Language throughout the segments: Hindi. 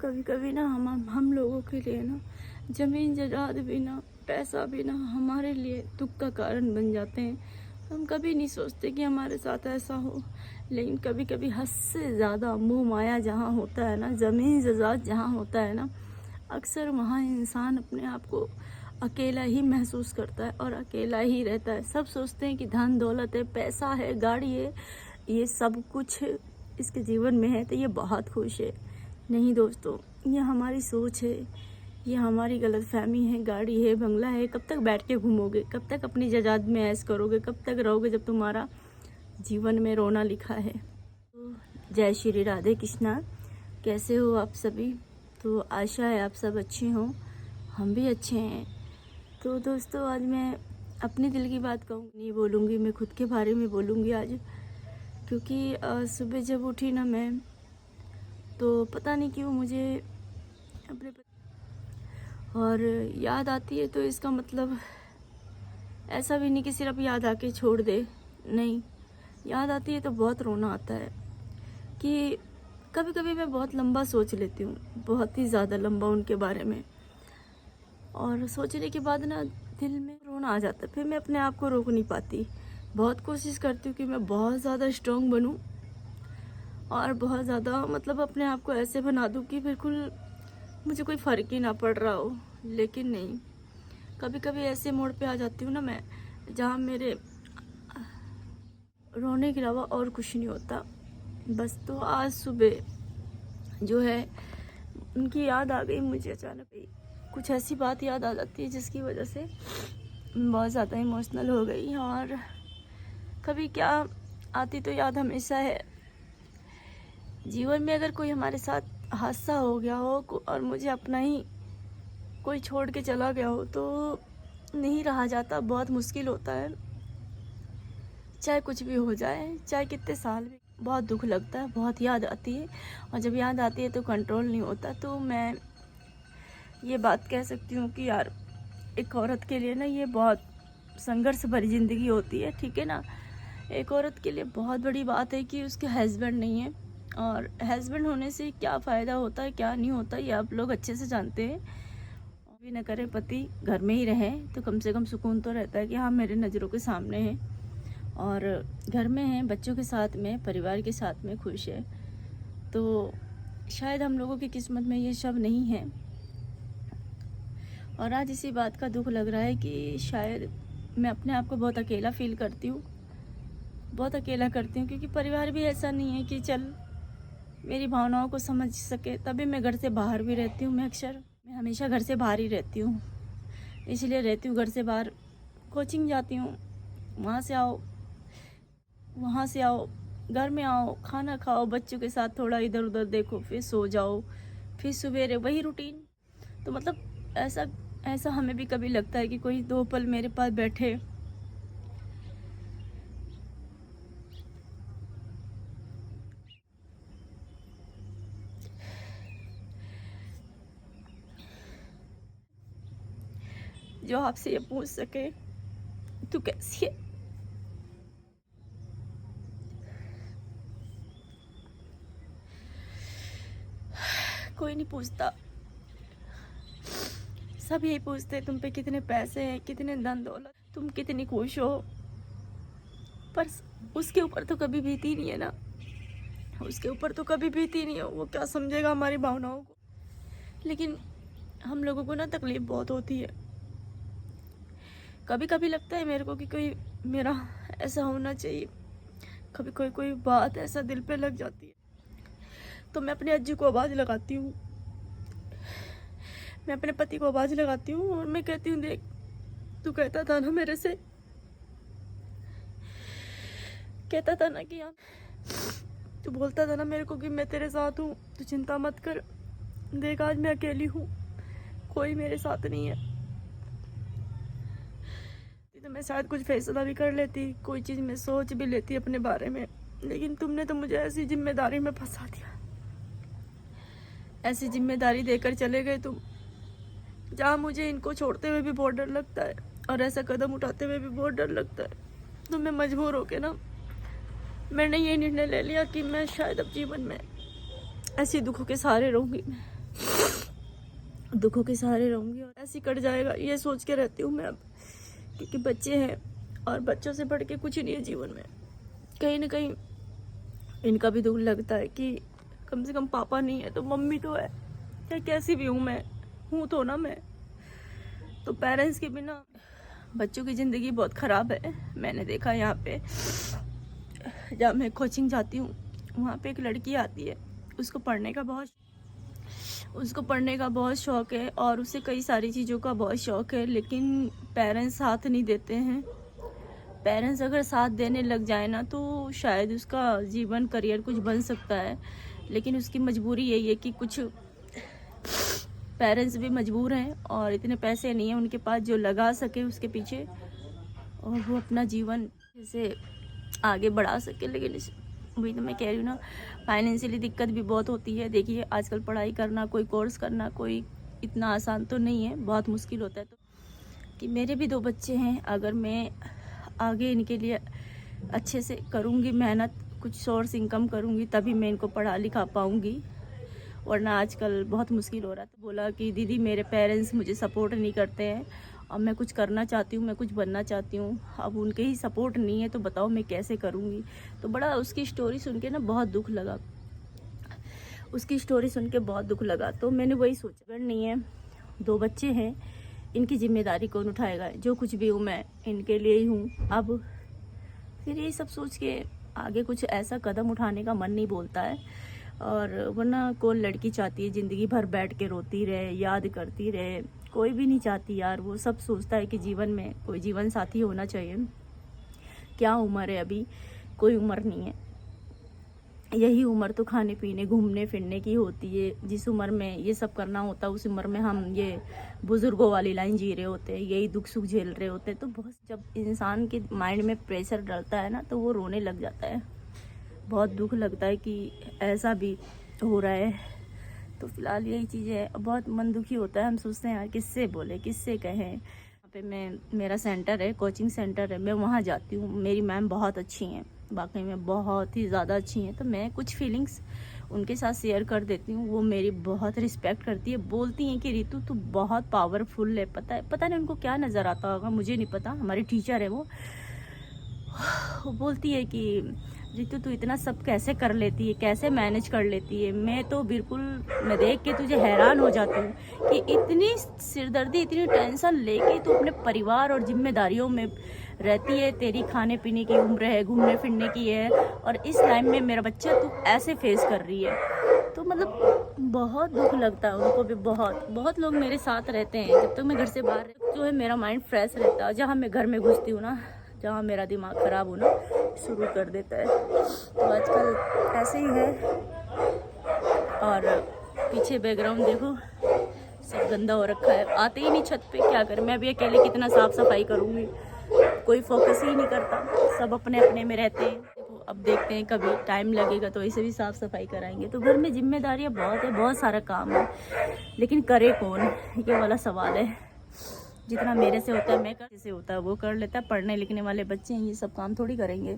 कभी कभी ना हम लोगों के लिए ना ज़मीन जायदाद भी ना, पैसा भी ना हमारे लिए दुख का कारण बन जाते हैं। हम कभी नहीं सोचते कि हमारे साथ ऐसा हो, लेकिन कभी कभी हद से ज़्यादा मोह माया जहाँ होता है ना, ज़मीन जायदाद जहाँ होता है ना, अक्सर वहाँ इंसान अपने आप को अकेला ही महसूस करता है और अकेला ही रहता है। सब सोचते हैं कि धन दौलत है, पैसा है, गाड़ी है, ये सब कुछ इसके जीवन में है तो ये बहुत खुश है। नहीं दोस्तों, ये हमारी सोच है, ये हमारी गलतफहमी है। गाड़ी है, बंगला है, कब तक बैठ के घूमोगे, कब तक अपनी जायदाद में ऐश करोगे, कब तक रहोगे जब तुम्हारा जीवन में रोना लिखा है। तो जय श्री राधे कृष्णा। कैसे हो आप सभी? तो आशा है आप सब अच्छे हों, हम भी अच्छे हैं। तो दोस्तों, आज मैं अपने दिल की बात नहीं बोलूँगी, मैं खुद के बारे में बोलूँगी आज। क्योंकि सुबह जब उठी ना मैं, तो पता नहीं क्यों मुझे अपने और याद आती है। तो इसका मतलब ऐसा भी नहीं कि सिर्फ याद आके छोड़ दे, नहीं, याद आती है तो बहुत रोना आता है। कि कभी कभी मैं बहुत लंबा सोच लेती हूँ, बहुत ही ज़्यादा लंबा उनके बारे में, और सोचने के बाद ना दिल में रोना आ जाता है। फिर मैं अपने आप को रोक नहीं पाती। बहुत कोशिश करती हूँ कि मैं बहुत ज़्यादा स्ट्रॉन्ग बनूँ और बहुत ज़्यादा मतलब अपने आप को ऐसे बना दूँ कि बिल्कुल मुझे कोई फ़र्क ही ना पड़ रहा हो, लेकिन नहीं। कभी कभी ऐसे मोड़ पे आ जाती हूँ ना मैं, जहाँ मेरे रोने के अलावा और कुछ नहीं होता बस। तो आज सुबह जो है उनकी याद आ गई मुझे अचानक ही। कुछ ऐसी बात याद आ जाती है जिसकी वजह से बहुत ज़्यादा इमोशनल हो गई। और कभी क्या आती तो याद हमेशा है। जीवन में अगर कोई हमारे साथ हादसा हो गया हो और मुझे अपना ही कोई छोड़ के चला गया हो तो नहीं रहा जाता, बहुत मुश्किल होता है। चाहे कुछ भी हो जाए, चाहे कितने साल भी, बहुत दुख लगता है, बहुत याद आती है। और जब याद आती है तो कंट्रोल नहीं होता। तो मैं ये बात कह सकती हूँ कि यार, एक औरत के लिए ना ये बहुत संघर्ष भरी ज़िंदगी होती है, ठीक है ना। एक औरत के लिए बहुत बड़ी बात है कि उसके हस्बैंड नहीं है, और हस्बैंड होने से क्या फ़ायदा होता है, क्या नहीं होता, ये आप लोग अच्छे से जानते हैं। भी न करे पति घर में ही रहे तो कम से कम सुकून तो रहता है कि हाँ, मेरे नज़रों के सामने है और घर में है, बच्चों के साथ में, परिवार के साथ में खुश है। तो शायद हम लोगों की किस्मत में ये सब नहीं है। और आज इसी बात का दुख लग रहा है कि शायद मैं अपने आप को बहुत अकेला फील करती हूँ, बहुत अकेला करती हूँ। क्योंकि परिवार भी ऐसा नहीं है कि चल मेरी भावनाओं को समझ सके। तभी मैं घर से बाहर भी रहती हूँ। मैं हमेशा घर से बाहर ही रहती हूँ, इसलिए रहती हूँ घर से बाहर। कोचिंग जाती हूँ, वहाँ से आओ, वहाँ से आओ, घर में आओ, खाना खाओ, बच्चों के साथ थोड़ा इधर उधर देखो, फिर सो जाओ, फिर सवेरे वही रूटीन। तो मतलब ऐसा हमें भी कभी लगता है कि कोई 2 पल मेरे पास बैठे। जो आपसे ये पूछ सके तू कैसी है। कोई नहीं पूछता, सब यही पूछते तुम पे कितने पैसे हैं, कितने धन दौलत, तुम कितनी खुश हो। पर उसके ऊपर तो कभी बीती नहीं है ना, उसके ऊपर तो कभी बीती नहीं है। वो क्या समझेगा हमारी भावनाओं को। लेकिन हम लोगों को ना तकलीफ बहुत होती है। कभी कभी लगता है मेरे को कि कोई मेरा ऐसा होना चाहिए। कभी कोई बात ऐसा दिल पे लग जाती है तो मैं अपने अज्जू को आवाज़ लगाती हूँ, मैं अपने पति को आवाज़ लगाती हूँ और मैं कहती हूँ, देख तू कहता था ना मेरे से, कहता था ना कि यार, तू बोलता था ना मेरे को कि मैं तेरे साथ हूँ, तू चिंता मत कर। देख आज मैं अकेली हूँ, कोई मेरे साथ नहीं है। तो मैं शायद कुछ फैसला भी कर लेती, कोई चीज़ मैं सोच भी लेती अपने बारे में। लेकिन तुमने तो मुझे ऐसी जिम्मेदारी में फंसा दिया, ऐसी जिम्मेदारी देकर चले गए तुम, जहाँ मुझे इनको छोड़ते हुए भी बहुत डर लगता है और ऐसा कदम उठाते हुए भी बहुत डर लगता है। तो मैं मजबूर होके ना, मैंने ये निर्णय ले लिया कि मैं शायद अब जीवन में ऐसे दुखों के सहारे रहूँगी। दुखों के सहारे रहूँगी और ऐसे कट जाएगा, ये सोच के रहती हूँ मैं अब, क्योंकि बच्चे हैं और बच्चों से बढ़ के कुछ नहीं है जीवन में। कहीं ना कहीं इनका भी दुख लगता है कि कम से कम पापा नहीं है तो मम्मी तो है, या कैसी भी हूँ मैं, हूँ तो ना मैं। तो पेरेंट्स के बिना बच्चों की ज़िंदगी बहुत ख़राब है। मैंने देखा यहाँ पे, जब मैं कोचिंग जाती हूँ वहाँ पे एक लड़की आती है, उसको पढ़ने का बहुत शौक़ है और उसे कई सारी चीज़ों का बहुत शौक़ है, लेकिन पेरेंट्स साथ नहीं देते हैं। पेरेंट्स अगर साथ देने लग जाए ना तो शायद उसका जीवन करियर कुछ बन सकता है, लेकिन उसकी मजबूरी यही है कि कुछ पेरेंट्स भी मजबूर हैं और इतने पैसे नहीं हैं उनके पास जो लगा सके उसके पीछे और वो अपना जीवन जैसे आगे बढ़ा सके। लेकिन वही तो मैं कह रही हूँ ना, फाइनेंशियली दिक्कत भी बहुत होती है। देखिए आजकल पढ़ाई करना, कोई कोर्स करना कोई इतना आसान तो नहीं है, बहुत मुश्किल होता है। तो कि मेरे भी 2 बच्चे हैं, अगर मैं आगे इनके लिए अच्छे से करूँगी मेहनत, कुछ सोर्स इनकम करूँगी, तभी मैं इनको पढ़ा लिखा पाऊँगी, वरना आजकल बहुत मुश्किल हो रहा है। तो बोला कि दीदी मेरे पेरेंट्स मुझे सपोर्ट नहीं करते हैं और मैं कुछ करना चाहती हूँ, मैं कुछ बनना चाहती हूँ, अब उनके ही सपोर्ट नहीं है तो बताओ मैं कैसे करूँगी। तो बड़ा उसकी स्टोरी सुन के ना बहुत दुख लगा, तो मैंने वही सोचा, अगर नहीं है 2 बच्चे हैं, इनकी जिम्मेदारी कौन उठाएगा, जो कुछ भी हूँ मैं इनके लिए ही हूँ। अब फिर ये सब सोच के आगे कुछ ऐसा कदम उठाने का मन नहीं बोलता है। और वरना कौन लड़की चाहती है ज़िंदगी भर बैठ के रोती रहे, याद करती रहे, कोई भी नहीं चाहती यार। वो सब सोचता है कि जीवन में कोई जीवन साथी होना चाहिए। क्या उम्र है अभी, कोई उम्र नहीं है। यही उम्र तो खाने पीने घूमने फिरने की होती है। जिस उम्र में ये सब करना होता है उस उम्र में हम ये बुजुर्गों वाली लाइन जी रहे होते हैं, यही दुख सुख झेल रहे होते हैं। तो बहुत जब इंसान के माइंड में प्रेशर डलता है ना तो वो रोने लग जाता है। बहुत दुख लगता है कि ऐसा भी हो रहा है। तो फिलहाल यही चीज़ है, बहुत मन दुखी होता है। हम सोचते हैं यार किससे बोले, किससे कहें। यहाँ पे मेरा सेंटर है, कोचिंग सेंटर है, मैं वहाँ जाती हूँ। मेरी मैम बहुत अच्छी हैं, वाकई में बहुत ही ज़्यादा अच्छी हैं। तो मैं कुछ फीलिंग्स उनके साथ शेयर कर देती हूँ, वो मेरी बहुत रिस्पेक्ट करती है। बोलती हैं कि रितु तू बहुत पावरफुल है। पता नहीं उनको क्या नज़र आता होगा, मुझे नहीं पता। हमारी टीचर है वो बोलती है कि रितु तू इतना सब कैसे कर लेती है, कैसे मैनेज कर लेती है। मैं तो बिल्कुल, मैं देख के तुझे हैरान हो जाती हूँ कि इतनी सिरदर्दी, इतनी टेंशन लेके तू अपने परिवार और जिम्मेदारियों में रहती है। तेरी खाने पीने की उम्र है, घूमने फिरने की है, और इस टाइम में मेरा बच्चा तू ऐसे फेस कर रही है। तो मतलब बहुत दुख लगता है उनको भी। बहुत लोग मेरे साथ रहते हैं। जब तक मैं घर से बाहर जो है मेरा माइंड फ्रेश रहता है। जहाँ मैं घर में घुसती हूँ ना, जहाँ मेरा दिमाग ख़राब होना शुरू कर देता है। तो आजकल ऐसे ही है। और पीछे बैकग्राउंड देखो, सब गंदा हो रखा है। आते ही नहीं छत पे, क्या करें। मैं भी अकेले कितना साफ़ सफाई करूँगी, कोई फोकस ही नहीं करता, सब अपने अपने में रहते हैं। तो अब देखते हैं, कभी टाइम लगेगा तो ऐसे भी साफ़ सफाई कराएंगे। तो घर में जिम्मेदारियाँ बहुत है, बहुत सारा काम है, लेकिन करे कौन, ये वाला सवाल है। जितना मेरे से होता है मैं से होता है वो कर लेता है। पढ़ने लिखने वाले बच्चे हैं, ये सब काम थोड़ी करेंगे।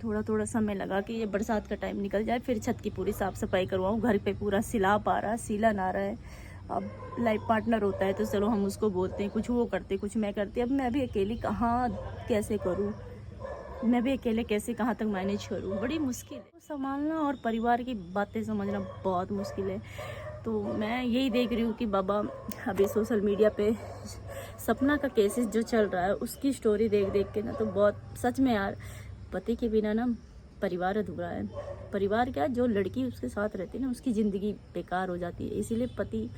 थोड़ा समय लगा कि ये बरसात का टाइम निकल जाए, फिर छत की पूरी साफ़ सफाई करवाऊँ। घर पे पूरा सिलाब आ रहा है, सीलन आ रहा है। अब लाइफ पार्टनर होता है तो चलो हम उसको बोलते हैं, कुछ वो करते कुछ मैं करती। अब मैं भी अकेली कहाँ कैसे करूँ, मैं भी अकेले कैसे कहाँ तक मैनेज करूँ, बड़ी मुश्किल है। संभालना और परिवार की बातें समझना बहुत मुश्किल है। तो मैं यही देख रही हूँ कि बाबा अभी सोशल मीडिया पे सपना का केसेस जो चल रहा है, उसकी स्टोरी देख के ना तो बहुत सच में यार, पति के बिना ना परिवार अधूरा है। परिवार क्या, जो लड़की उसके साथ रहती है ना उसकी ज़िंदगी बेकार हो जाती है। इसीलिए पति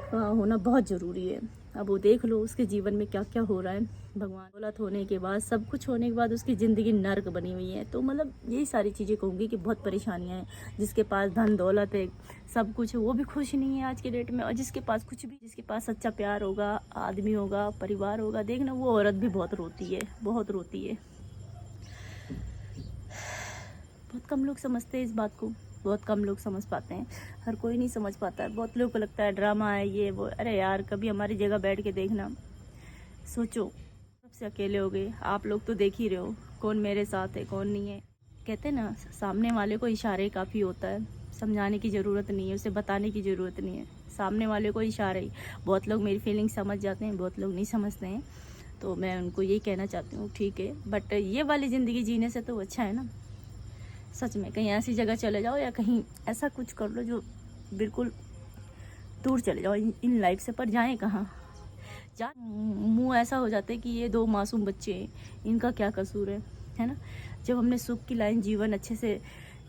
का होना बहुत ज़रूरी है। अब वो देख लो उसके जीवन में क्या क्या हो रहा है। भगवान दौलत होने के बाद, सब कुछ होने के बाद उसकी ज़िंदगी नर्क बनी हुई है। तो मतलब यही सारी चीज़ें कहूँगी कि बहुत परेशानियाँ हैं। जिसके पास धन दौलत है, सब कुछ है, वो भी खुश नहीं है आज के डेट में। और जिसके पास कुछ भी, जिसके पास सच्चा प्यार होगा, आदमी होगा, परिवार होगा, देखना वो औरत भी बहुत रोती है, बहुत रोती है। बहुत कम लोग समझते हैं इस बात को, बहुत कम लोग समझ पाते हैं। हर कोई नहीं समझ पाता है। बहुत लोगों को लगता है ड्रामा है ये वो। अरे यार कभी हमारी जगह बैठ के देखना, सोचो सबसे अकेले हो गए। आप लोग तो देख ही रहे हो कौन मेरे साथ है कौन नहीं है। कहते हैं ना, सामने वाले को इशारे काफ़ी होता है, समझाने की ज़रूरत नहीं है, उसे बताने की ज़रूरत नहीं है, सामने वाले को इशारा ही। बहुत लोग मेरी फीलिंग समझ जाते हैं, बहुत लोग नहीं समझते हैं। तो मैं उनको यही कहना चाहती हूँ, ठीक है, बट ये वाली ज़िंदगी जीने से तो अच्छा है ना। सच में कहीं ऐसी जगह चले जाओ या कहीं ऐसा कुछ कर लो जो बिल्कुल दूर चले जाओ इन लाइफ से। पर जाएँ कहाँ? मुँह ऐसा हो जाता है कि ये 2 मासूम बच्चे हैं, इनका क्या कसूर है ना। जब हमने सुख की लाइन जीवन अच्छे से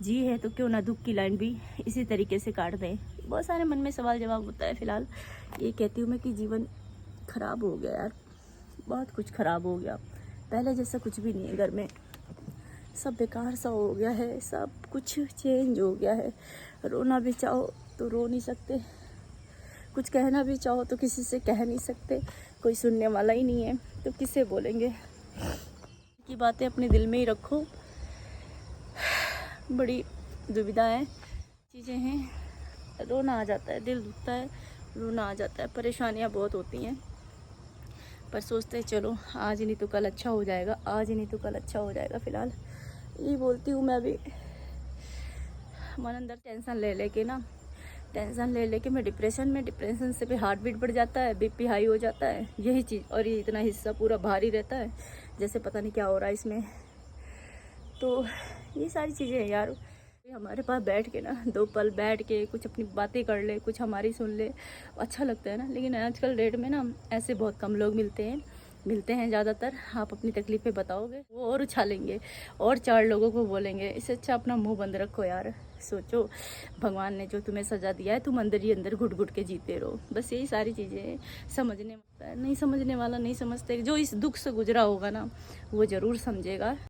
जी है तो क्यों ना दुख की लाइन भी इसी तरीके से काट दें। बहुत सारे मन में सवाल जवाब होता है। फ़िलहाल ये कहती हूँ मैं कि जीवन ख़राब हो गया यार, बहुत कुछ ख़राब हो गया। पहले जैसा कुछ भी नहीं है घर में, सब बेकार सा हो गया है, सब कुछ चेंज हो गया है। रोना भी चाहो तो रो नहीं सकते, कुछ कहना भी चाहो तो किसी से कह नहीं सकते, कोई सुनने वाला ही नहीं है तो किसे बोलेंगे। की बातें अपने दिल में ही रखो। बड़ी दुविधा है, चीज़ें हैं, रोना आ जाता है, दिल दुखता है, रोना आ जाता है, परेशानियाँ बहुत होती हैं। पर सोचते हैं चलो आज नहीं तो कल अच्छा हो जाएगा, आज नहीं तो कल अच्छा हो जाएगा। फ़िलहाल यही बोलती हूँ मैं भी। मन अंदर टेंशन ले लेके मैं डिप्रेशन से भी हार्ट बीट बढ़ जाता है, बीपी हाई हो जाता है, यही चीज़। और ये इतना हिस्सा पूरा भारी रहता है, जैसे पता नहीं क्या हो रहा है इसमें। तो ये सारी चीज़ें हैं यार। हमारे पास बैठ के ना 2 पल बैठ के कुछ अपनी बातें कर ले, कुछ हमारी सुन ले, अच्छा लगता है ना। लेकिन आजकल डेट में ना ऐसे बहुत कम लोग मिलते हैं ज़्यादातर। आप अपनी तकलीफ़ें बताओगे वो और उछालेंगे और 4 लोगों को बोलेंगे। इससे अच्छा अपना मुंह बंद रखो यार। सोचो भगवान ने जो तुम्हें सज़ा दिया है, तुम अंदर ही अंदर घुट घुट के जीते रहो। बस यही सारी चीज़ें। समझने वाला नहीं समझते, जो इस दुख से गुजरा होगा ना वो ज़रूर समझेगा।